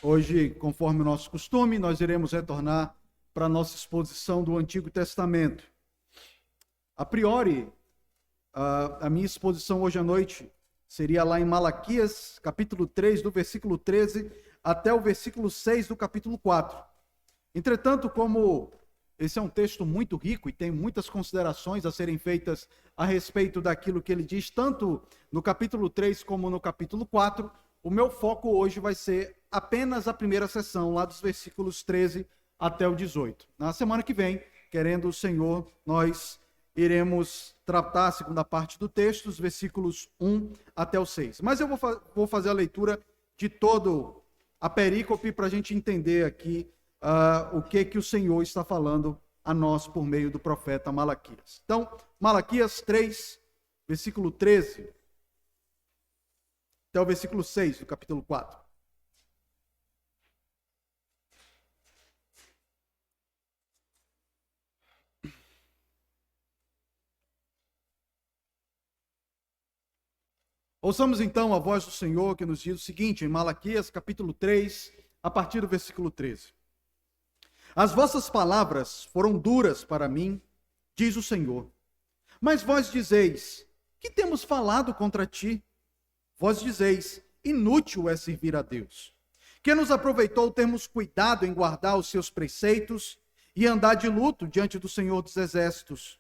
Hoje, conforme o nosso costume, nós iremos retornar para a nossa exposição do Antigo Testamento. A priori, a minha exposição hoje à noite seria lá em Malaquias, capítulo 3, do versículo 13 até o versículo 6 do capítulo 4. Entretanto, como esse é um texto muito rico e tem muitas considerações a serem feitas a respeito daquilo que ele diz, tanto no capítulo 3 como no capítulo 4, o meu foco hoje vai ser apenas a primeira sessão, lá dos versículos 13 até o 18. Na semana que vem, querendo o Senhor, nós iremos tratar a segunda parte do texto, os versículos 1 até o 6. Mas eu vou fazer a leitura de todo a perícope para a gente entender aqui o que o Senhor está falando a nós por meio do profeta Malaquias. Então, Malaquias 3, versículo 13, até o versículo 6 do capítulo 4. Ouçamos então a voz do Senhor que nos diz o seguinte, em Malaquias capítulo 3, a partir do versículo 13. As vossas palavras foram duras para mim, diz o Senhor. Mas vós dizeis, que temos falado contra ti? Vós dizeis, inútil é servir a Deus. Que nos aproveitou termos cuidado em guardar os seus preceitos e andar de luto diante do Senhor dos Exércitos.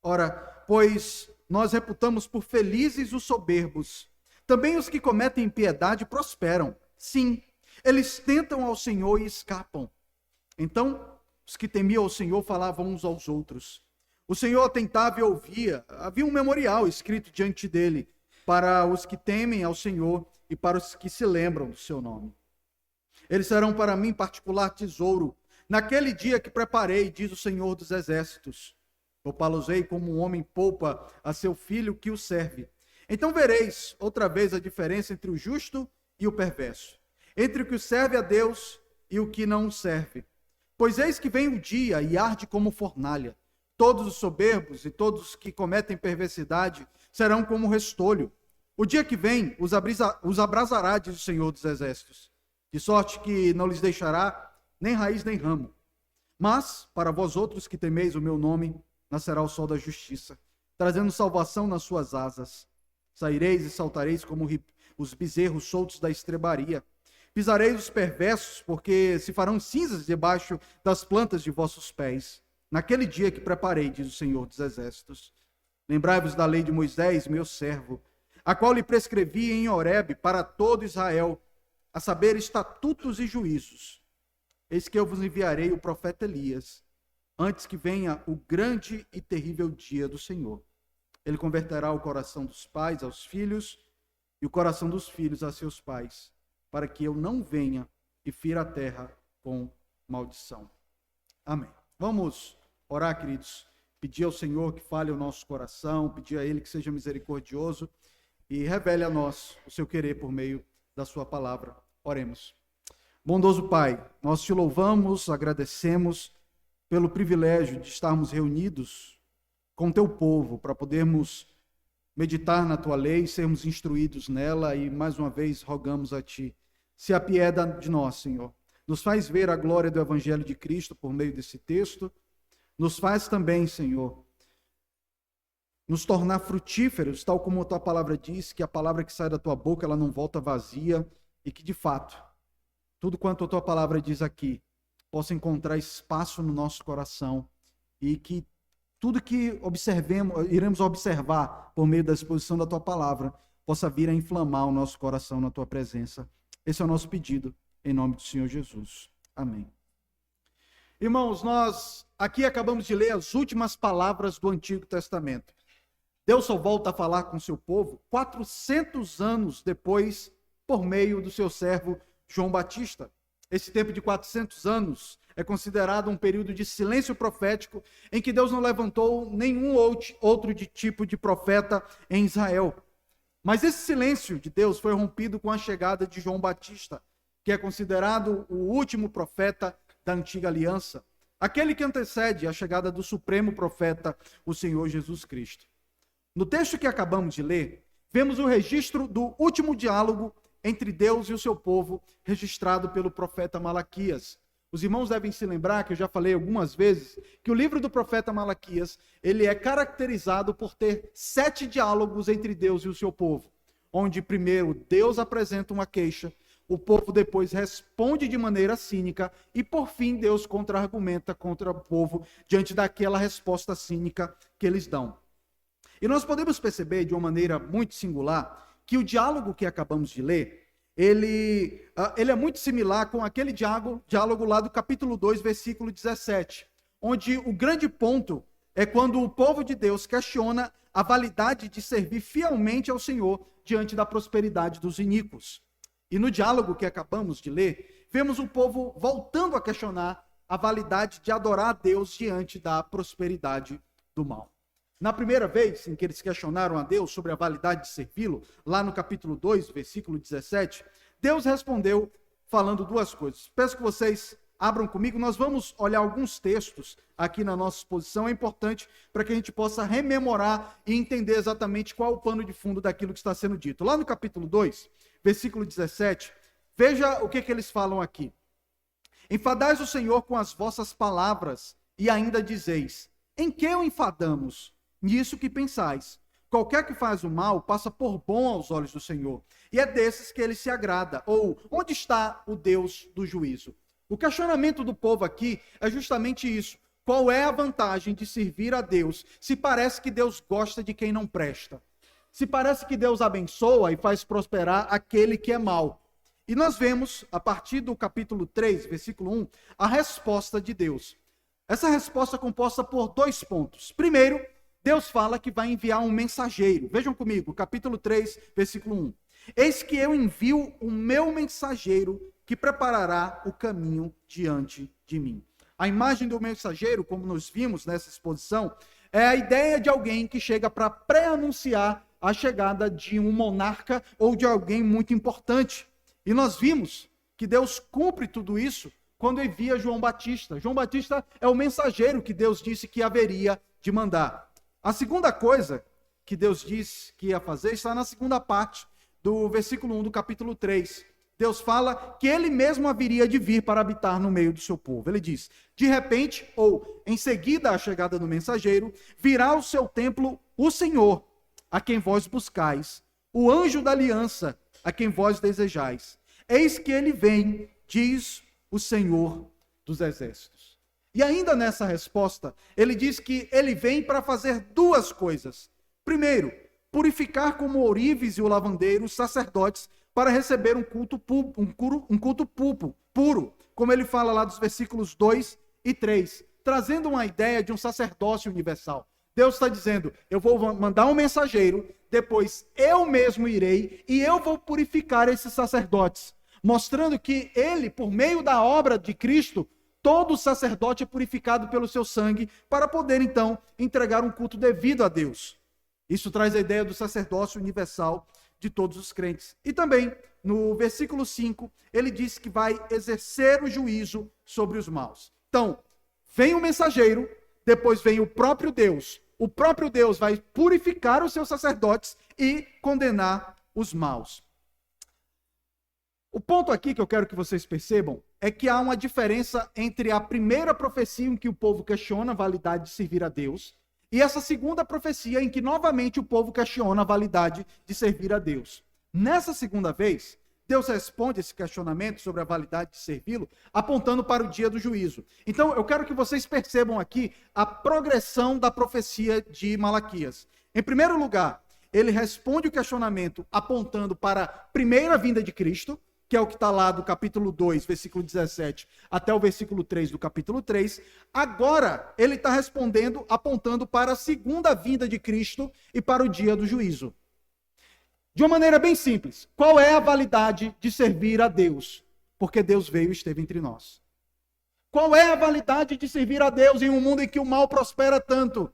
Ora, pois nós reputamos por felizes os soberbos. Também os que cometem impiedade prosperam. Sim, eles tentam ao Senhor e escapam. Então, os que temiam ao Senhor falavam uns aos outros. O Senhor atentava e ouvia. Havia um memorial escrito diante dele para os que temem ao Senhor e para os que se lembram do seu nome. Eles serão para mim particular tesouro. Naquele dia que preparei, diz o Senhor dos Exércitos. Poupá-los-ei como um homem poupa a seu filho que o serve. Então vereis outra vez a diferença entre o justo e o perverso, entre o que serve a Deus e o que não o serve. Pois eis que vem o dia e arde como fornalha. Todos os soberbos e todos os que cometem perversidade serão como restolho. O dia que vem os abrasará, diz o Senhor dos Exércitos, de sorte que não lhes deixará nem raiz nem ramo. Mas, para vós outros que temeis o meu nome, nascerá o sol da justiça, trazendo salvação nas suas asas. Saireis e saltareis como os bezerros soltos da estrebaria. Pisareis os perversos, porque se farão cinzas debaixo das plantas de vossos pés. Naquele dia que preparei, diz o Senhor dos Exércitos. Lembrai-vos da lei de Moisés, meu servo, a qual lhe prescrevi em Horebe para todo Israel, a saber, estatutos e juízos. Eis que eu vos enviarei o profeta Elias, antes que venha o grande e terrível dia do Senhor. Ele converterá o coração dos pais aos filhos e o coração dos filhos a seus pais, para que eu não venha e fira a terra com maldição. Amém. Vamos orar, queridos, pedir ao Senhor que fale o nosso coração, pedir a Ele que seja misericordioso e revele a nós o seu querer por meio da sua palavra. Oremos. Bondoso Pai, nós te louvamos, agradecemos pelo privilégio de estarmos reunidos com teu povo para podermos meditar na tua lei, sermos instruídos nela e mais uma vez rogamos a ti, se apieda de nós, Senhor. Nos faz ver a glória do Evangelho de Cristo por meio desse texto, nos faz também, Senhor, nos tornar frutíferos, tal como a tua palavra diz, que a palavra que sai da tua boca, ela não volta vazia e que de fato, tudo quanto a tua palavra diz aqui, possa encontrar espaço no nosso coração e que tudo que iremos observar por meio da exposição da tua palavra, possa vir a inflamar o nosso coração na tua presença. Esse é o nosso pedido, em nome do Senhor Jesus. Amém. Irmãos, nós aqui acabamos de ler as últimas palavras do Antigo Testamento. Deus só volta a falar com seu povo 400 anos depois, por meio do seu servo João Batista. Esse tempo de 400 anos é considerado um período de silêncio profético em que Deus não levantou nenhum outro tipo de profeta em Israel. Mas esse silêncio de Deus foi rompido com a chegada de João Batista, que é considerado o último profeta da antiga aliança, aquele que antecede a chegada do supremo profeta, o Senhor Jesus Cristo. No texto que acabamos de ler, vemos o registro do último diálogo entre Deus e o seu povo, registrado pelo profeta Malaquias. Os irmãos devem se lembrar, que eu já falei algumas vezes, que o livro do profeta Malaquias, ele é caracterizado por ter 7 diálogos entre Deus e o seu povo, onde primeiro Deus apresenta uma queixa, o povo depois responde de maneira cínica e por fim Deus contra-argumenta contra o povo diante daquela resposta cínica que eles dão. E nós podemos perceber de uma maneira muito singular que o diálogo que acabamos de ler, ele é muito similar com aquele diálogo lá do capítulo 2, versículo 17, onde o grande ponto é quando o povo de Deus questiona a validade de servir fielmente ao Senhor diante da prosperidade dos iníquos. E no diálogo que acabamos de ler, vemos o povo voltando a questionar a validade de adorar a Deus diante da prosperidade do mal. Na primeira vez em que eles questionaram a Deus sobre a validade de servi-lo, lá no capítulo 2, versículo 17, Deus respondeu falando duas coisas. Peço que vocês abram comigo, nós vamos olhar alguns textos aqui na nossa exposição, é importante para que a gente possa rememorar e entender exatamente qual é o pano de fundo daquilo que está sendo dito. Lá no capítulo 2, versículo 17, veja o que eles falam aqui. Enfadais o Senhor com as vossas palavras e ainda dizeis, em que o enfadamos? Nisso que pensais. Qualquer que faz o mal passa por bom aos olhos do Senhor, e é desses que ele se agrada. Ou, onde está o Deus do juízo? O questionamento do povo aqui é justamente isso. Qual é a vantagem de servir a Deus se parece que Deus gosta de quem não presta? Se parece que Deus abençoa e faz prosperar aquele que é mau. E nós vemos, a partir do capítulo 3, versículo 1, a resposta de Deus. Essa resposta é composta por 2 pontos. Primeiro, Deus fala que vai enviar um mensageiro. Vejam comigo, capítulo 3, versículo 1. Eis que eu envio o meu mensageiro que preparará o caminho diante de mim. A imagem do mensageiro, como nós vimos nessa exposição, é a ideia de alguém que chega para pré-anunciar a chegada de um monarca ou de alguém muito importante. E nós vimos que Deus cumpre tudo isso quando envia João Batista. João Batista é o mensageiro que Deus disse que haveria de mandar. A segunda coisa que Deus disse que ia fazer está na segunda parte do versículo 1 do capítulo 3. Deus fala que ele mesmo haveria de vir para habitar no meio do seu povo. Ele diz, de repente, ou em seguida à chegada do mensageiro, virá ao seu templo o Senhor, a quem vós buscais, o anjo da aliança, a quem vós desejais. Eis que ele vem, diz o Senhor dos exércitos. E ainda nessa resposta, ele diz que ele vem para fazer 2 coisas. Primeiro, purificar como ourives e o lavandeiro os sacerdotes para receber um culto puro, como ele fala lá dos versículos 2 e 3, trazendo uma ideia de um sacerdócio universal. Deus está dizendo, eu vou mandar um mensageiro, depois eu mesmo irei e eu vou purificar esses sacerdotes, mostrando que ele, por meio da obra de Cristo, todo sacerdote é purificado pelo seu sangue para poder, então, entregar um culto devido a Deus. Isso traz a ideia do sacerdócio universal de todos os crentes. E também, no versículo 5, ele diz que vai exercer o juízo sobre os maus. Então, vem o mensageiro, depois vem o próprio Deus. O próprio Deus vai purificar os seus sacerdotes e condenar os maus. O ponto aqui que eu quero que vocês percebam é que há uma diferença entre a primeira profecia em que o povo questiona a validade de servir a Deus e essa segunda profecia em que novamente o povo questiona a validade de servir a Deus. Nessa segunda vez, Deus responde esse questionamento sobre a validade de servi-lo, apontando para o dia do juízo. Então, eu quero que vocês percebam aqui a progressão da profecia de Malaquias. Em primeiro lugar, ele responde o questionamento apontando para a primeira vinda de Cristo, que é o que está lá do capítulo 2, versículo 17, até o versículo 3 do capítulo 3. Agora, ele está respondendo, apontando para a segunda vinda de Cristo e para o dia do juízo. De uma maneira bem simples, qual é a validade de servir a Deus? Porque Deus veio e esteve entre nós. Qual é a validade de servir a Deus em um mundo em que o mal prospera tanto?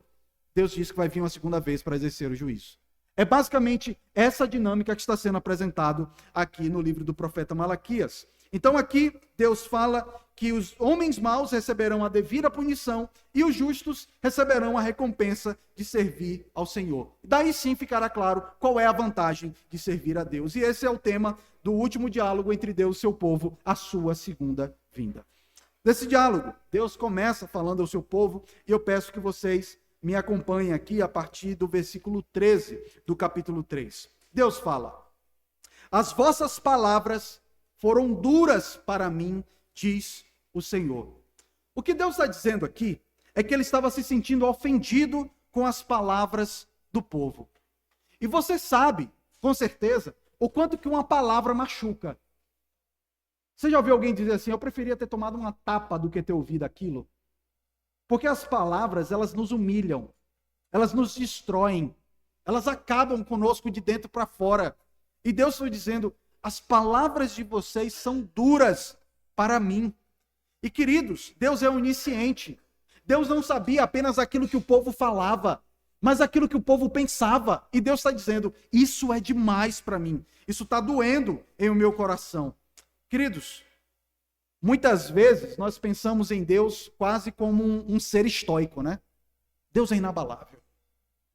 Deus disse que vai vir uma segunda vez para exercer o juízo. É basicamente essa dinâmica que está sendo apresentado aqui no livro do profeta Malaquias. Então aqui Deus fala que os homens maus receberão a devida punição e os justos receberão a recompensa de servir ao Senhor. Daí sim ficará claro qual é a vantagem de servir a Deus. E esse é o tema do último diálogo entre Deus e seu povo, a sua segunda vinda. Desse diálogo, Deus começa falando ao seu povo e eu peço que vocês me acompanhem aqui a partir do versículo 13 do capítulo 3. Deus fala: as vossas palavras foram duras para mim, diz o Senhor. O que Deus está dizendo aqui é que ele estava se sentindo ofendido com as palavras do povo. E você sabe, com certeza, o quanto que uma palavra machuca. Você já ouviu alguém dizer assim: eu preferia ter tomado uma tapa do que ter ouvido aquilo? Porque as palavras, elas nos humilham, elas nos destroem, elas acabam conosco de dentro para fora. E Deus foi dizendo: as palavras de vocês são duras para mim. E queridos, Deus é onisciente. Deus não sabia apenas aquilo que o povo falava, mas aquilo que o povo pensava. E Deus está dizendo: isso é demais para mim. Isso está doendo em o meu coração. Queridos, muitas vezes nós pensamos em Deus quase como um ser estoico, né? Deus é inabalável.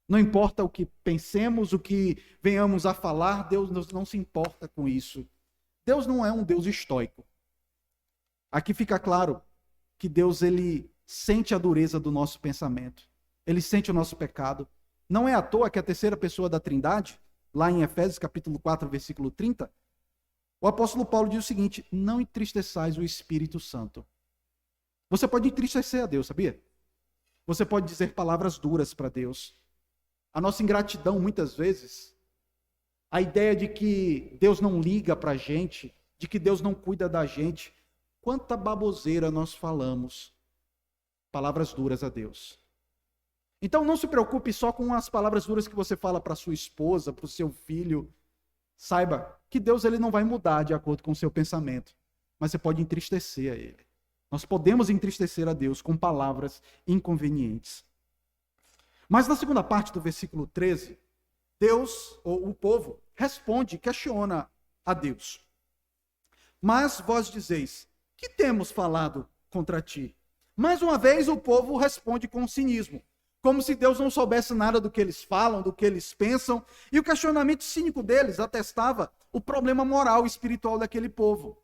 Não importa o que pensemos, o que venhamos a falar, Deus não se importa com isso. Deus não é um Deus estoico. Aqui fica claro que Deus, ele sente a dureza do nosso pensamento. Ele sente o nosso pecado. Não é à toa que a terceira pessoa da Trindade, lá em Efésios capítulo 4, versículo 30, o apóstolo Paulo diz o seguinte: não entristeçais o Espírito Santo. Você pode entristecer a Deus, sabia? Você pode dizer palavras duras para Deus. A nossa ingratidão, muitas vezes, a ideia de que Deus não liga para a gente, de que Deus não cuida da gente, quanta baboseira nós falamos. Palavras duras a Deus. Então não se preocupe só com as palavras duras que você fala para sua esposa, para o seu filho. Saiba que Deus, ele não vai mudar de acordo com o seu pensamento, mas você pode entristecer a ele. Nós podemos entristecer a Deus com palavras inconvenientes. Mas na segunda parte do versículo 13, Deus, ou o povo, responde, questiona a Deus. Mas vós dizeis: que temos falado contra ti? Mais uma vez o povo responde com cinismo, como se Deus não soubesse nada do que eles falam, do que eles pensam, e o questionamento cínico deles atestava o problema moral e espiritual daquele povo.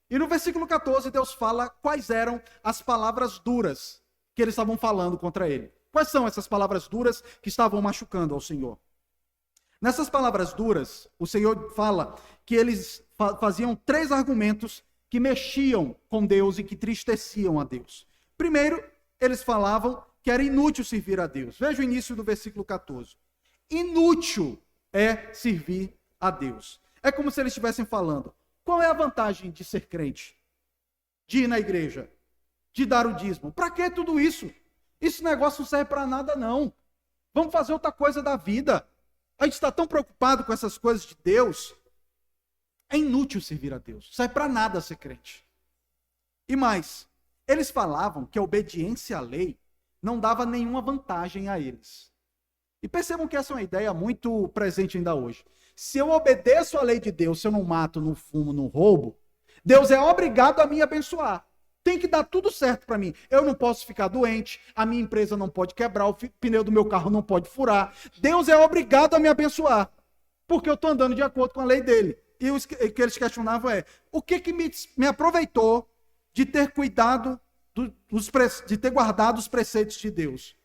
E no versículo 14, Deus fala quais eram as palavras duras que eles estavam falando contra ele. Quais são essas palavras duras que estavam machucando ao Senhor? Nessas palavras duras, o Senhor fala que eles faziam 3 argumentos que mexiam com Deus e que tristeciam a Deus. Primeiro, eles falavam que era inútil servir a Deus. Veja o início do versículo 14. Inútil é servir a Deus. É como se eles estivessem falando: qual é a vantagem de ser crente? De ir na igreja? De dar o dízimo? Para que tudo isso? Esse negócio não serve para nada, não. Vamos fazer outra coisa da vida. A gente está tão preocupado com essas coisas de Deus. É inútil servir a Deus. Não serve para nada ser crente. E mais, eles falavam que a obediência à lei não dava nenhuma vantagem a eles. E percebam que essa é uma ideia muito presente ainda hoje. Se eu obedeço à lei de Deus, se eu não mato, não fumo, não roubo, Deus é obrigado a me abençoar. Tem que dar tudo certo para mim. Eu não posso ficar doente, a minha empresa não pode quebrar, o pneu do meu carro não pode furar. Deus é obrigado a me abençoar, porque eu estou andando de acordo com a lei dele. E o que eles questionavam é: o que me aproveitou de ter cuidado, de ter guardado os preceitos de Deus?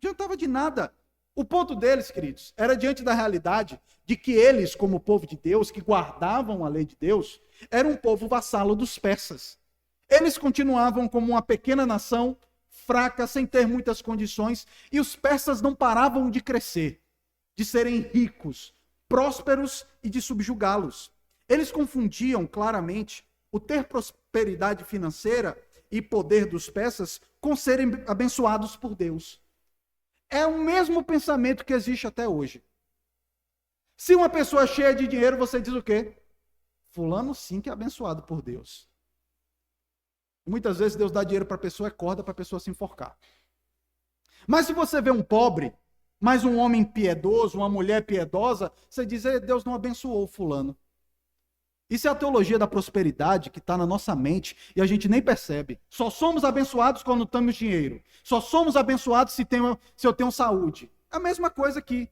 Não adiantava de nada. O ponto deles, queridos, era diante da realidade de que eles, como povo de Deus, que guardavam a lei de Deus, eram um povo vassalo dos persas. Eles continuavam como uma pequena nação, fraca, sem ter muitas condições, e os persas não paravam de crescer, de serem ricos, prósperos e de subjugá-los. Eles confundiam claramente o ter prosperidade financeira e poder dos persas com serem abençoados por Deus. É o mesmo pensamento que existe até hoje. Se uma pessoa é cheia de dinheiro, você diz o quê? Fulano sim que é abençoado por Deus. Muitas vezes Deus dá dinheiro para a pessoa, é corda para a pessoa se enforcar. Mas se você vê um pobre, mas um homem piedoso, uma mulher piedosa, você diz, Deus não abençoou o fulano. Isso é a teologia da prosperidade que está na nossa mente e a gente nem percebe. Só somos abençoados quando temos dinheiro. Só somos abençoados se eu tenho saúde. É a mesma coisa aqui.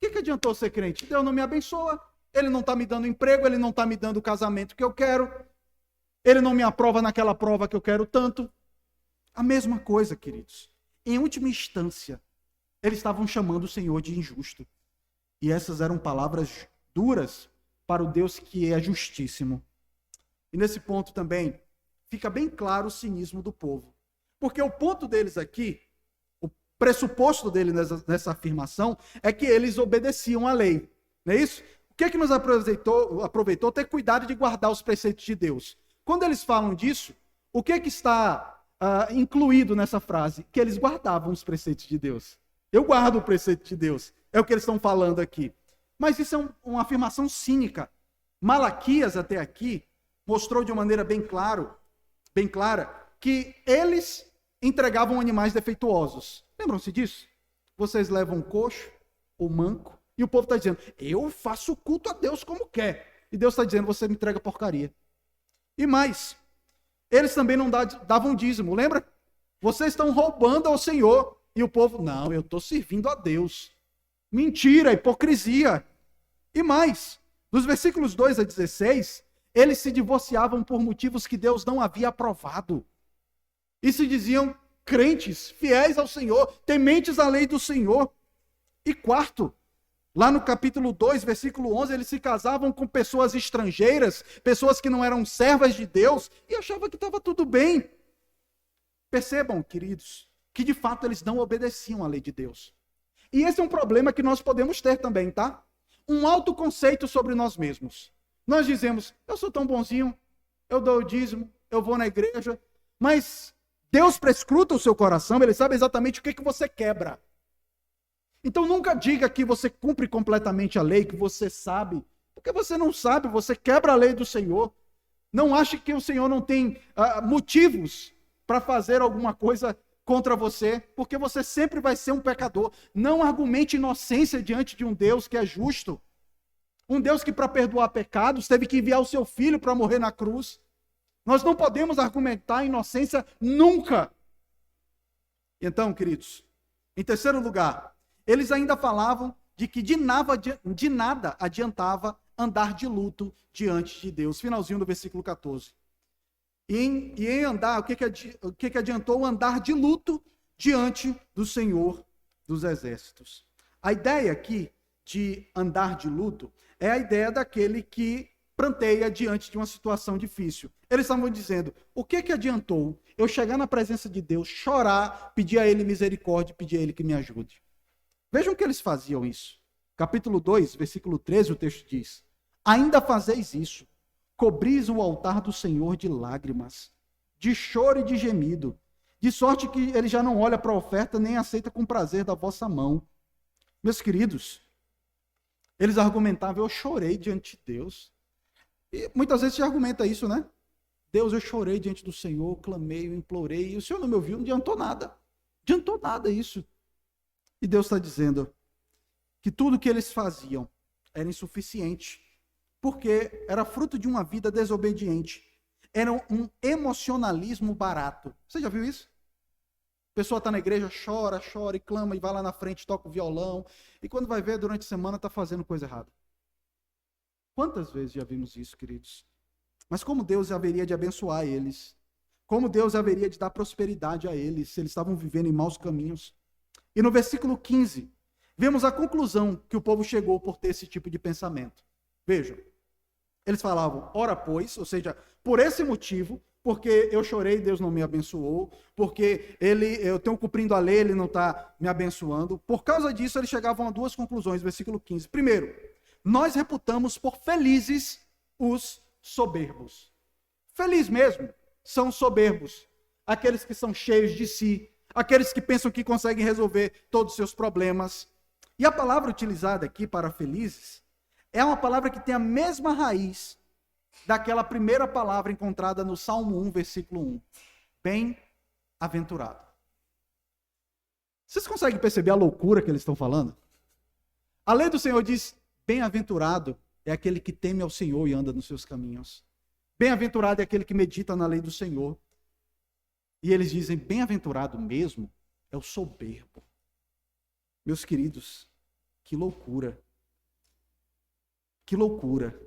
O que adiantou ser crente? Deus não me abençoa. Ele não está me dando emprego, ele não está me dando o casamento que eu quero. Ele não me aprova naquela prova que eu quero tanto. A mesma coisa, queridos. Em última instância, eles estavam chamando o Senhor de injusto. E essas eram palavras duras para o Deus que é justíssimo. E nesse ponto também fica bem claro o cinismo do povo. Porque o ponto deles aqui, o pressuposto dele nessa afirmação, é que eles obedeciam à lei. Não é isso? O que nos aproveitou ter cuidado de guardar os preceitos de Deus? Quando eles falam disso, o que está incluído nessa frase? Que eles guardavam os preceitos de Deus. Eu guardo o preceito de Deus. É o que eles estão falando aqui. Mas isso é uma afirmação cínica. Malaquias, até aqui, mostrou de uma maneira bem clara, que eles entregavam animais defeituosos. Lembram-se disso? Vocês levam o coxo, o manco, e o povo está dizendo, eu faço culto a Deus como quer. E Deus está dizendo, você me entrega porcaria. E mais, eles também não davam dízimo, lembra? Vocês estão roubando ao Senhor. E o povo, não, eu estou servindo a Deus. Mentira, hipocrisia. E mais, dos versículos 2 a 16, eles se divorciavam por motivos que Deus não havia aprovado. E se diziam crentes, fiéis ao Senhor, tementes à lei do Senhor. E quarto, lá no capítulo 2, versículo 11, eles se casavam com pessoas estrangeiras, pessoas que não eram servas de Deus, e achavam que estava tudo bem. Percebam, queridos, que de fato eles não obedeciam à lei de Deus. E esse é um problema que nós podemos ter também, tá? Um autoconceito sobre nós mesmos. Nós dizemos, eu sou tão bonzinho, eu dou o dízimo, eu vou na igreja, mas Deus prescruta o seu coração, ele sabe exatamente o que você quebra. Então nunca diga que você cumpre completamente a lei, que você sabe, porque você não sabe, você quebra a lei do Senhor. Não ache que o Senhor não tem motivos para fazer alguma coisa contra você, porque você sempre vai ser um pecador. Não argumente inocência diante de um Deus que é justo. Um Deus que, para perdoar pecados, teve que enviar o seu filho para morrer na cruz. Nós não podemos argumentar inocência nunca. Então, queridos, em terceiro lugar, eles ainda falavam de que de nada adiantava andar de luto diante de Deus. Finalzinho do versículo 14. E em andar, o que adiantou andar de luto diante do Senhor dos Exércitos? A ideia aqui de andar de luto é a ideia daquele que pranteia diante de uma situação difícil. Eles estavam dizendo, o que adiantou eu chegar na presença de Deus, chorar, pedir a Ele misericórdia, pedir a Ele que me ajude? Vejam que eles faziam isso. Capítulo 2, versículo 13, o texto diz, ainda fazeis isso, cobris o altar do Senhor de lágrimas, de choro e de gemido, de sorte que ele já não olha para a oferta, nem aceita com prazer da vossa mão. Meus queridos, eles argumentavam, eu chorei diante de Deus. E muitas vezes se argumenta isso, né? Deus, eu chorei diante do Senhor, clamei, eu implorei, e o Senhor não me ouviu, não adiantou nada. Não adiantou nada isso. E Deus está dizendo que tudo que eles faziam era insuficiente, porque era fruto de uma vida desobediente. Era um emocionalismo barato. Você já viu isso? A pessoa está na igreja, chora e clama, e vai lá na frente, toca o violão, e quando vai ver, durante a semana, está fazendo coisa errada. Quantas vezes já vimos isso, queridos? Mas como Deus haveria de abençoar eles? Como Deus haveria de dar prosperidade a eles, se eles estavam vivendo em maus caminhos? E no versículo 15, vemos a conclusão que o povo chegou por ter esse tipo de pensamento. Vejam, eles falavam, ora pois, ou seja, por esse motivo, porque eu chorei, Deus não me abençoou, porque eu estou cumprindo a lei, ele não está me abençoando. Por causa disso, eles chegavam a duas conclusões, versículo 15. Primeiro, nós reputamos por felizes os soberbos. Feliz mesmo são soberbos, aqueles que são cheios de si, aqueles que pensam que conseguem resolver todos os seus problemas. E a palavra utilizada aqui para felizes é uma palavra que tem a mesma raiz daquela primeira palavra encontrada no Salmo 1, versículo 1. Bem-aventurado. Vocês conseguem perceber a loucura que eles estão falando? A lei do Senhor diz: bem-aventurado é aquele que teme ao Senhor e anda nos seus caminhos. Bem-aventurado é aquele que medita na lei do Senhor. E eles dizem: bem-aventurado mesmo é o soberbo. Meus queridos, que loucura. Que loucura.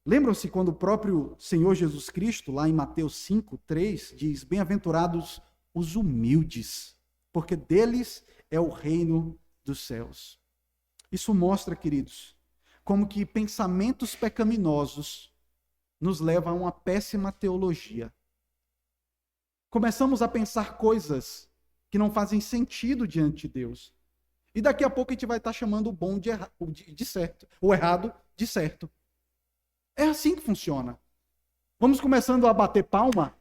Lembram-se quando o próprio Senhor Jesus Cristo, lá em Mateus 5:3, diz: bem-aventurados os humildes, porque deles é o reino dos céus. Isso mostra, queridos, como que pensamentos pecaminosos nos levam a uma péssima teologia. Começamos a pensar coisas que não fazem sentido diante de Deus. E daqui a pouco a gente vai estar chamando o bom de certo, o errado de certo. É assim que funciona. Vamos começando a bater palma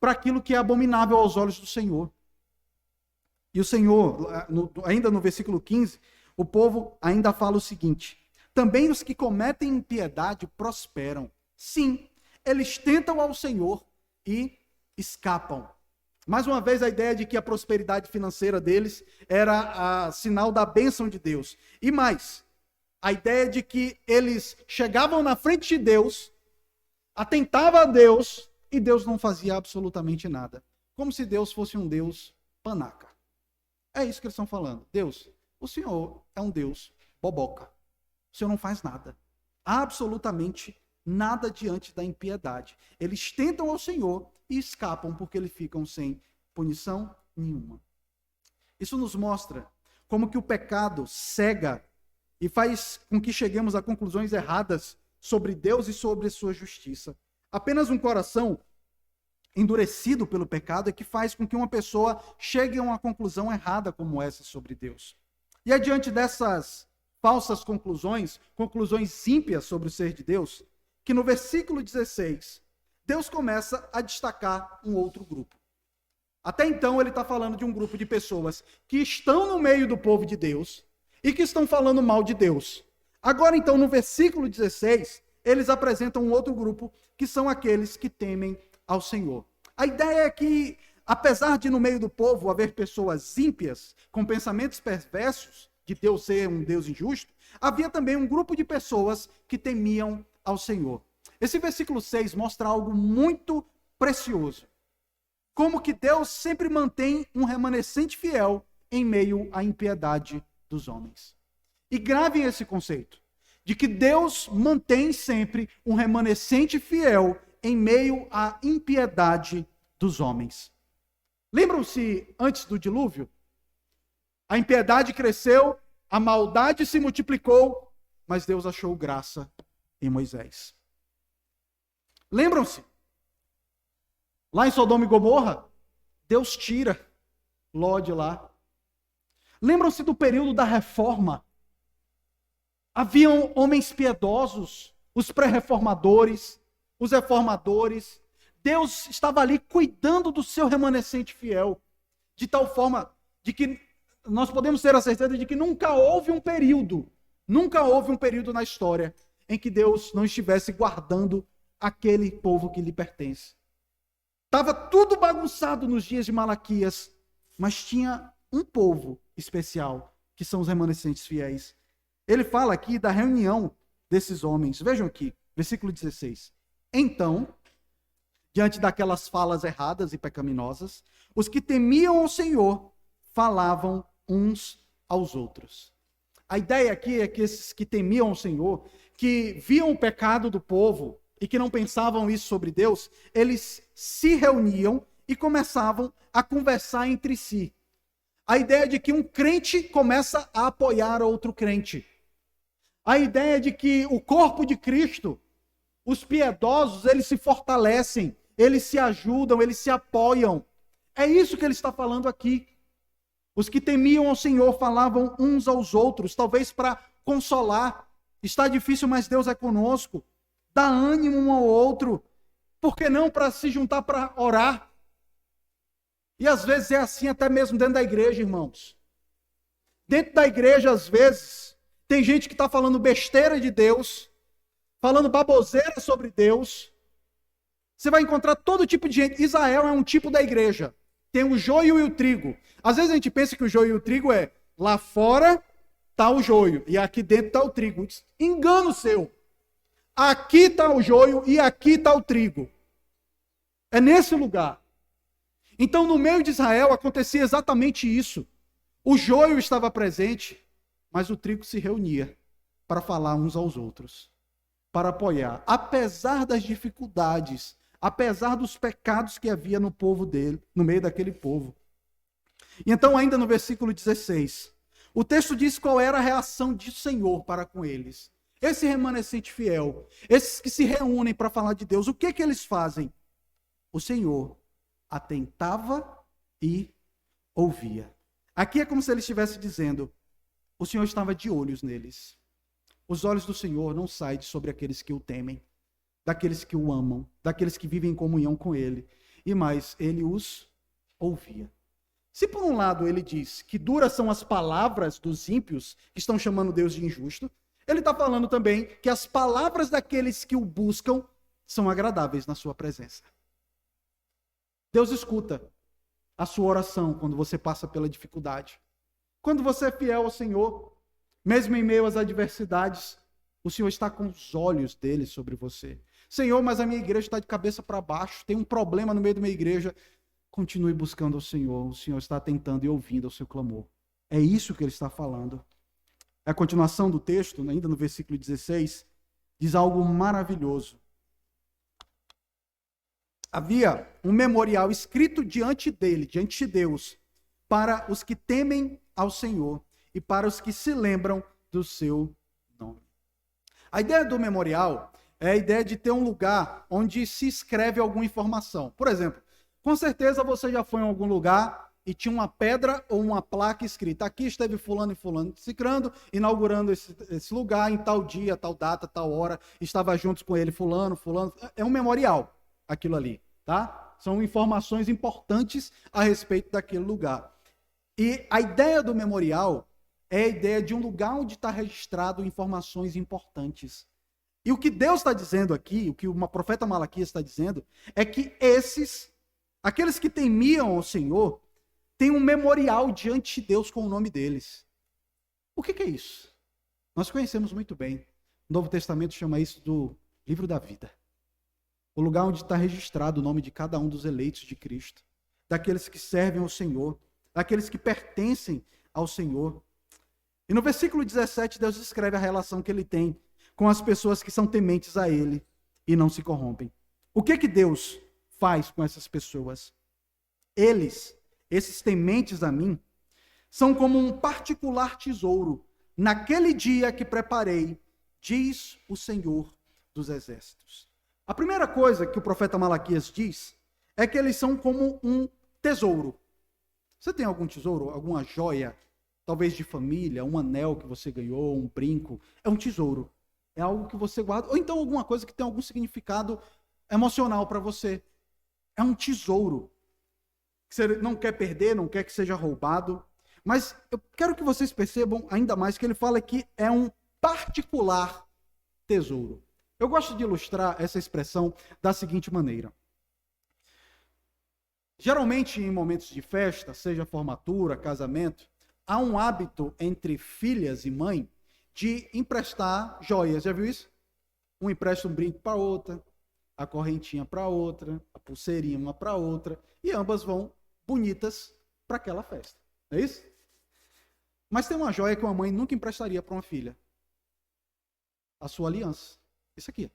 para aquilo que é abominável aos olhos do Senhor. E o Senhor, ainda no versículo 15, o povo ainda fala o seguinte: também os que cometem impiedade prosperam. Sim, eles tentam ao Senhor e escapam. Mais uma vez, a ideia de que a prosperidade financeira deles era sinal da bênção de Deus. E mais, a ideia de que eles chegavam na frente de Deus, atentavam a Deus, e Deus não fazia absolutamente nada. Como se Deus fosse um Deus panaca. É isso que eles estão falando. Deus, o Senhor é um Deus boboca. O Senhor não faz nada. Absolutamente nada diante da impiedade. Eles tentam ao Senhor e escapam porque eles ficam sem punição nenhuma. Isso nos mostra como que o pecado cega e faz com que cheguemos a conclusões erradas sobre Deus e sobre sua justiça. Apenas um coração endurecido pelo pecado é que faz com que uma pessoa chegue a uma conclusão errada como essa sobre Deus. E é diante dessas falsas conclusões, conclusões ímpias sobre o ser de Deus, que no versículo 16, Deus começa a destacar um outro grupo. Até então ele está falando de um grupo de pessoas que estão no meio do povo de Deus e que estão falando mal de Deus. Agora então no versículo 16, eles apresentam um outro grupo que são aqueles que temem ao Senhor. A ideia é que, apesar de no meio do povo haver pessoas ímpias, com pensamentos perversos, de Deus ser um Deus injusto, havia também um grupo de pessoas que temiam ao Senhor. Esse versículo 6 mostra algo muito precioso. Como que Deus sempre mantém um remanescente fiel em meio à impiedade dos homens. E gravem esse conceito, de que Deus mantém sempre um remanescente fiel em meio à impiedade dos homens. Lembram-se antes do dilúvio? A impiedade cresceu, a maldade se multiplicou, mas Deus achou graça em Moisés. Lembram-se? Lá em Sodoma e Gomorra, Deus tira Ló de lá. Lembram-se do período da reforma? Haviam homens piedosos, os pré-reformadores, os reformadores. Deus estava ali cuidando do seu remanescente fiel, de tal forma de que nós podemos ter a certeza de que nunca houve um período na história em que Deus não estivesse guardando aquele povo que lhe pertence. Estava tudo bagunçado nos dias de Malaquias, mas tinha um povo especial, que são os remanescentes fiéis. Ele fala aqui da reunião desses homens. Vejam aqui, versículo 16. Então, diante daquelas falas erradas e pecaminosas, os que temiam ao Senhor falavam uns aos outros. A ideia aqui é que esses que temiam ao Senhor, que viam o pecado do povo e que não pensavam isso sobre Deus, eles se reuniam e começavam a conversar entre si. A ideia de que um crente começa a apoiar outro crente. A ideia de que o corpo de Cristo, os piedosos, eles se fortalecem, eles se ajudam, eles se apoiam. É isso que ele está falando aqui. Os que temiam ao Senhor falavam uns aos outros, talvez para consolar. Está difícil, mas Deus é conosco. Dá ânimo um ao outro. Por que não para se juntar para orar? E às vezes é assim até mesmo dentro da igreja, irmãos. Dentro da igreja, às vezes, tem gente que está falando besteira de Deus, falando baboseira sobre Deus. Você vai encontrar todo tipo de gente. Israel é um tipo da igreja. tem o joio e o trigo. Às vezes a gente pensa que o joio e o trigo é lá fora está o joio e aqui dentro está o trigo. Engano seu. Aqui está o joio e aqui está o trigo. É nesse lugar. Então, no meio de Israel acontecia exatamente isso. O joio estava presente, mas o trigo se reunia para falar uns aos outros, para apoiar, apesar das dificuldades, apesar dos pecados que havia no povo dele, no meio daquele povo. E então, ainda no versículo 16, o texto diz qual era a reação do Senhor para com eles. Esse remanescente fiel, esses que se reúnem para falar de Deus, o que eles fazem? O Senhor atentava e ouvia. Aqui é como se ele estivesse dizendo, o Senhor estava de olhos neles. Os olhos do Senhor não saem de sobre aqueles que o temem, daqueles que o amam, daqueles que vivem em comunhão com ele. E mais, ele os ouvia. Se por um lado ele diz que duras são as palavras dos ímpios, que estão chamando Deus de injusto, ele está falando também que as palavras daqueles que o buscam são agradáveis na sua presença. Deus escuta a sua oração quando você passa pela dificuldade. Quando você é fiel ao Senhor, mesmo em meio às adversidades, o Senhor está com os olhos dele sobre você. Senhor, mas a minha igreja está de cabeça para baixo, tem um problema no meio da minha igreja. Continue buscando o Senhor está atentando e ouvindo ao seu clamor. É isso que ele está falando. A continuação do texto, ainda no versículo 16, diz algo maravilhoso. Havia um memorial escrito diante dele, diante de Deus, para os que temem ao Senhor e para os que se lembram do seu nome. A ideia do memorial é a ideia de ter um lugar onde se escreve alguma informação. Por exemplo, com certeza você já foi em algum lugar e tinha uma pedra ou uma placa escrita. Aqui esteve fulano e fulano cicrando, inaugurando esse lugar em tal dia, tal data, tal hora. Estava juntos com ele fulano. É um memorial aquilo ali, tá? São informações importantes a respeito daquele lugar. E a ideia do memorial é a ideia de um lugar onde está registrado informações importantes. E o que Deus está dizendo aqui, o que o profeta Malaquias está dizendo, é que aqueles que temiam ao Senhor, têm um memorial diante de Deus com o nome deles. O que é isso? Nós conhecemos muito bem. O Novo Testamento chama isso do livro da vida. O lugar onde está registrado o nome de cada um dos eleitos de Cristo, daqueles que servem ao Senhor, daqueles que pertencem ao Senhor. E no versículo 17, Deus descreve a relação que ele tem com as pessoas que são tementes a ele e não se corrompem. O que Deus faz com essas pessoas? Esses tementes a mim, são como um particular tesouro naquele dia que preparei, diz o Senhor dos Exércitos. A primeira coisa que o profeta Malaquias diz é que eles são como um tesouro. Você tem algum tesouro, alguma joia, talvez de família, um anel que você ganhou, um brinco? É um tesouro. É algo que você guarda, ou então alguma coisa que tem algum significado emocional para você. É um tesouro que você não quer perder, não quer que seja roubado. Mas eu quero que vocês percebam ainda mais que ele fala que é um particular tesouro. Eu gosto de ilustrar essa expressão da seguinte maneira. Geralmente, em momentos de festa, seja formatura, casamento, há um hábito entre filhas e mãe de emprestar joias. Já viu isso? Um empresta um brinco para outra, a correntinha para outra, a pulseirinha uma para outra, e ambas vão bonitas para aquela festa. Não é isso? Mas tem uma joia que uma mãe nunca emprestaria para uma filha. A sua aliança. Isso aqui.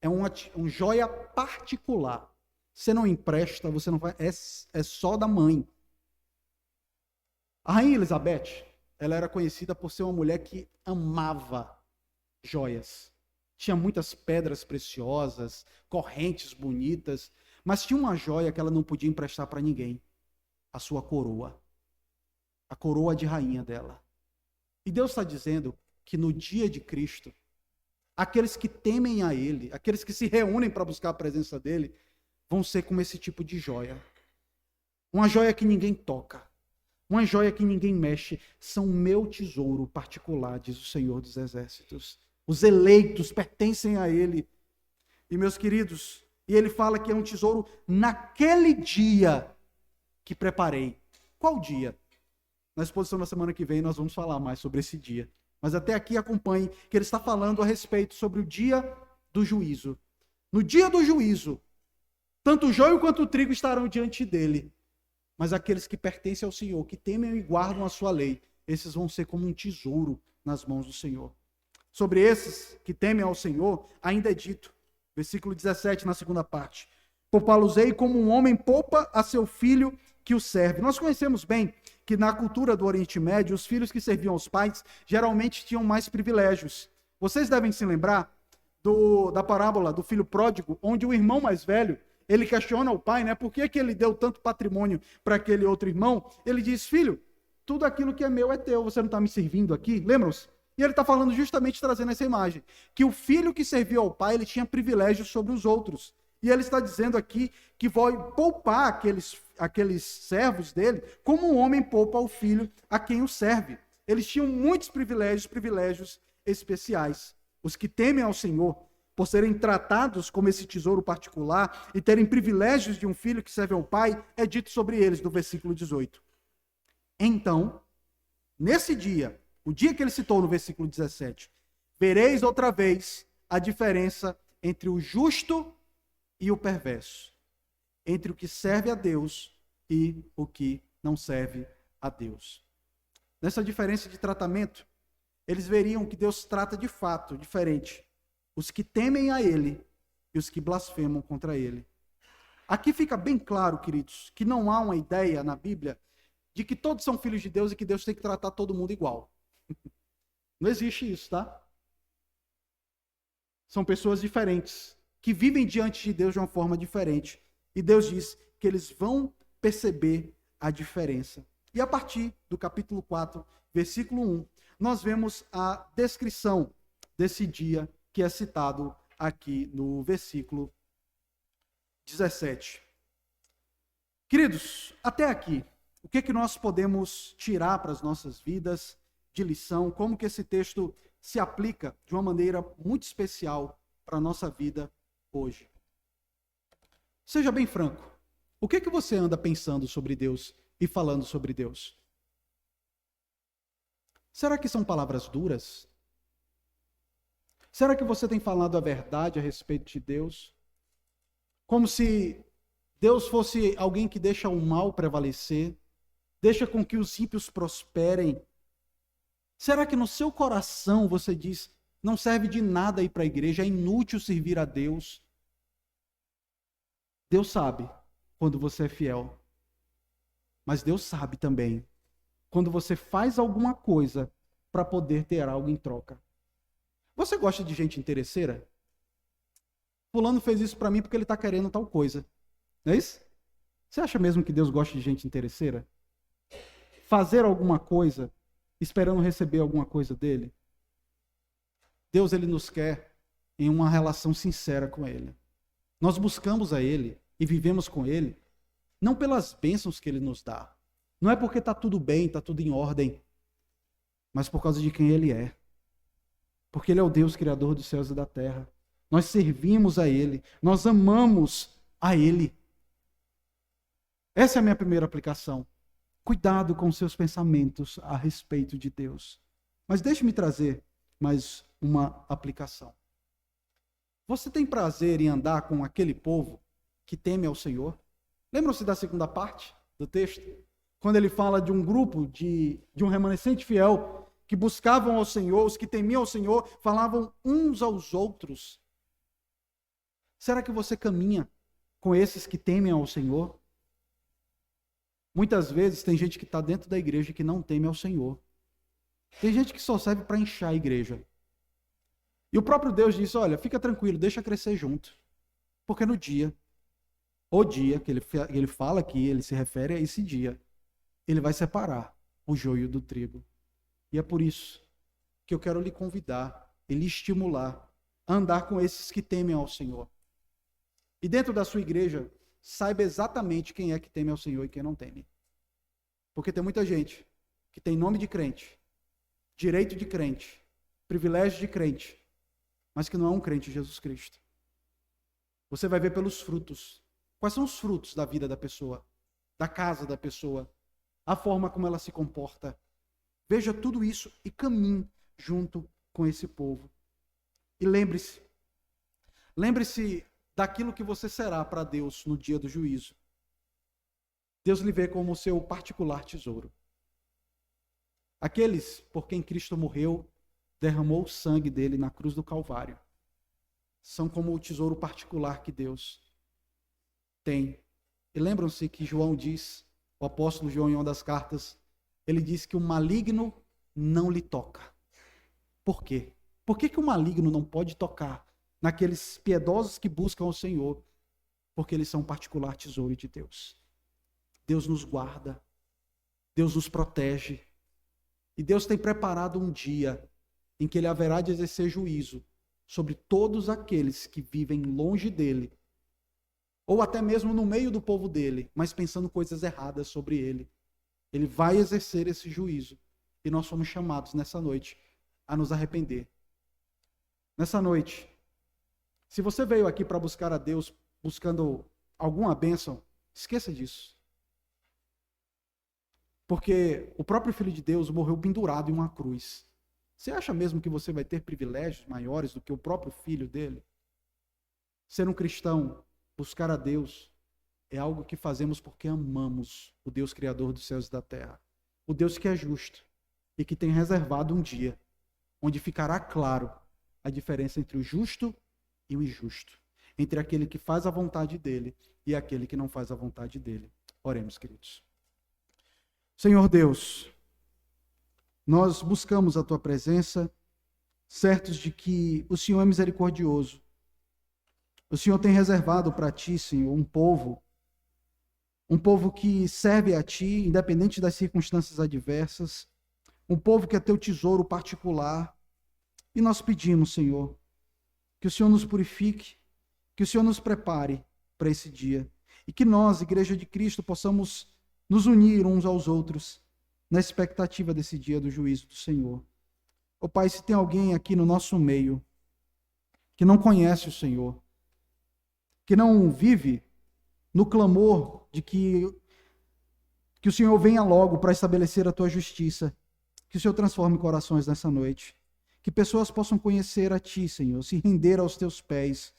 É uma joia particular. Você não empresta, você não vai. É só da mãe. A rainha Elizabeth, ela era conhecida por ser uma mulher que amava joias. Tinha muitas pedras preciosas, correntes bonitas, mas tinha uma joia que ela não podia emprestar para ninguém. A sua coroa. A coroa de rainha dela. E Deus está dizendo que no dia de Cristo, aqueles que temem a Ele, aqueles que se reúnem para buscar a presença dEle, vão ser como esse tipo de joia. Uma joia que ninguém toca. Uma joia que ninguém mexe. São meu tesouro particular, diz o Senhor dos Exércitos. Os eleitos pertencem a Ele. E meus queridos, e Ele fala que é um tesouro naquele dia que preparei. Qual dia? Na exposição da semana que vem nós vamos falar mais sobre esse dia. Mas até aqui acompanhe que ele está falando a respeito sobre o dia do juízo. No dia do juízo, tanto o joio quanto o trigo estarão diante dele. Mas aqueles que pertencem ao Senhor, que temem e guardam a sua lei, esses vão ser como um tesouro nas mãos do Senhor. Sobre esses que temem ao Senhor, ainda é dito, versículo 17, na segunda parte: poupá-los-ei como um homem poupa a seu filho que o serve. Nós conhecemos bem que na cultura do Oriente Médio, os filhos que serviam aos pais geralmente tinham mais privilégios. Vocês devem se lembrar da parábola do filho pródigo, onde o irmão mais velho, ele questiona o pai, né? Por que ele deu tanto patrimônio para aquele outro irmão? Ele diz: filho, tudo aquilo que é meu é teu, você não está me servindo aqui? Lembram-se? E ele está falando justamente, trazendo essa imagem, que o filho que serviu ao pai, ele tinha privilégios sobre os outros. E ele está dizendo aqui que vai poupar aqueles servos dele, como um homem poupa o filho a quem o serve. Eles tinham muitos privilégios especiais. Os que temem ao Senhor, por serem tratados como esse tesouro particular e terem privilégios de um filho que serve ao pai, é dito sobre eles no versículo 18. Então, nesse dia, o dia que ele citou no versículo 17, vereis outra vez a diferença entre o justo e o perverso, entre o que serve a Deus e o que não serve a Deus. Nessa diferença de tratamento, eles veriam que Deus trata de fato diferente os que temem a Ele e os que blasfemam contra Ele. Aqui fica bem claro, queridos, que não há uma ideia na Bíblia de que todos são filhos de Deus e que Deus tem que tratar todo mundo igual. Não existe isso, tá? São pessoas diferentes, que vivem diante de Deus de uma forma diferente. E Deus diz que eles vão perceber a diferença. E a partir do capítulo 4, versículo 1, nós vemos a descrição desse dia que é citado aqui no versículo 17. Queridos, até aqui, o que nós podemos tirar para as nossas vidas de lição? Como que esse texto se aplica de uma maneira muito especial para a nossa vida hoje? Seja bem franco. O que você anda pensando sobre Deus e falando sobre Deus? Será que são palavras duras? Será que você tem falado a verdade a respeito de Deus? Como se Deus fosse alguém que deixa o mal prevalecer, deixa com que os ímpios prosperem? Será que no seu coração você diz: não serve de nada ir para a igreja, é inútil servir a Deus? Deus sabe quando você é fiel, mas Deus sabe também quando você faz alguma coisa para poder ter algo em troca. Você gosta de gente interesseira? Fulano fez isso para mim porque ele está querendo tal coisa. Não é isso? Você acha mesmo que Deus gosta de gente interesseira? Fazer alguma coisa esperando receber alguma coisa dele? Deus, ele nos quer em uma relação sincera com ele. Nós buscamos a ele e vivemos com ele não pelas bênçãos que ele nos dá. Não é porque está tudo bem, está tudo em ordem, mas por causa de quem ele é. Porque ele é o Deus criador dos céus e da terra. Nós servimos a ele, nós amamos a ele. Essa é a minha primeira aplicação. Cuidado com seus pensamentos a respeito de Deus. Mas deixe-me trazer mais uma aplicação. Você tem prazer em andar com aquele povo que teme ao Senhor? Lembram-se da segunda parte do texto? Quando ele fala de um grupo, de um remanescente fiel, que buscavam ao Senhor, os que temiam ao Senhor, falavam uns aos outros. Será que você caminha com esses que temem ao Senhor? Muitas vezes tem gente que está dentro da igreja que não teme ao Senhor. Tem gente que só serve para inchar a igreja. E o próprio Deus diz: olha, fica tranquilo, deixa crescer junto. Porque no dia, o dia que ele fala aqui, ele se refere a esse dia, ele vai separar o joio do trigo. E é por isso que eu quero lhe convidar e lhe estimular a andar com esses que temem ao Senhor. E dentro da sua igreja, saiba exatamente quem é que teme ao Senhor e quem não teme. Porque tem muita gente que tem nome de crente, direito de crente, privilégio de crente, mas que não é um crente em Jesus Cristo. Você vai ver pelos frutos. Quais são os frutos da vida da pessoa? da casa da pessoa, a forma como ela se comporta. Veja tudo isso e caminhe junto com esse povo. E lembre-se daquilo que você será para Deus no dia do juízo. Deus lhe vê como o seu particular tesouro. Aqueles por quem Cristo morreu, derramou o sangue dele na cruz do Calvário, são como o tesouro particular que Deus tem. E lembram-se que João diz, o apóstolo João em uma das cartas, ele diz que o maligno não lhe toca. Por quê? Por que o maligno não pode tocar naqueles piedosos que buscam o Senhor? Porque eles são um particular tesouro de Deus. Deus nos guarda, Deus nos protege. E Deus tem preparado um dia em que Ele haverá de exercer juízo sobre todos aqueles que vivem longe dEle, ou até mesmo no meio do povo dEle, mas pensando coisas erradas sobre Ele. Ele vai exercer esse juízo. E nós fomos chamados nessa noite a nos arrepender. Nessa noite, se você veio aqui para buscar a Deus, buscando alguma bênção, esqueça disso. Porque o próprio Filho de Deus morreu pendurado em uma cruz. Você acha mesmo que você vai ter privilégios maiores do que o próprio Filho dele? Ser um cristão, buscar a Deus, é algo que fazemos porque amamos o Deus Criador dos céus e da terra. O Deus que é justo e que tem reservado um dia onde ficará claro a diferença entre o justo e o injusto. Entre aquele que faz a vontade dele e aquele que não faz a vontade dele. Oremos, queridos. Senhor Deus, nós buscamos a Tua presença, certos de que o Senhor é misericordioso. O Senhor tem reservado para Ti, Senhor, um povo que serve a Ti, independente das circunstâncias adversas, um povo que é Teu tesouro particular. E nós pedimos, Senhor, que o Senhor nos purifique, que o Senhor nos prepare para esse dia, e que nós, Igreja de Cristo, possamos nos unir uns aos outros na expectativa desse dia do juízo do Senhor. Ó Pai, se tem alguém aqui no nosso meio que não conhece o Senhor, que não vive no clamor de que o Senhor venha logo para estabelecer a Tua justiça, que o Senhor transforme corações nessa noite, que pessoas possam conhecer a Ti, Senhor, se render aos Teus pés.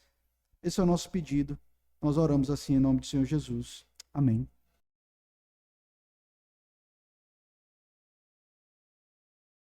Esse é o nosso pedido. Nós oramos assim em nome do Senhor Jesus. Amém.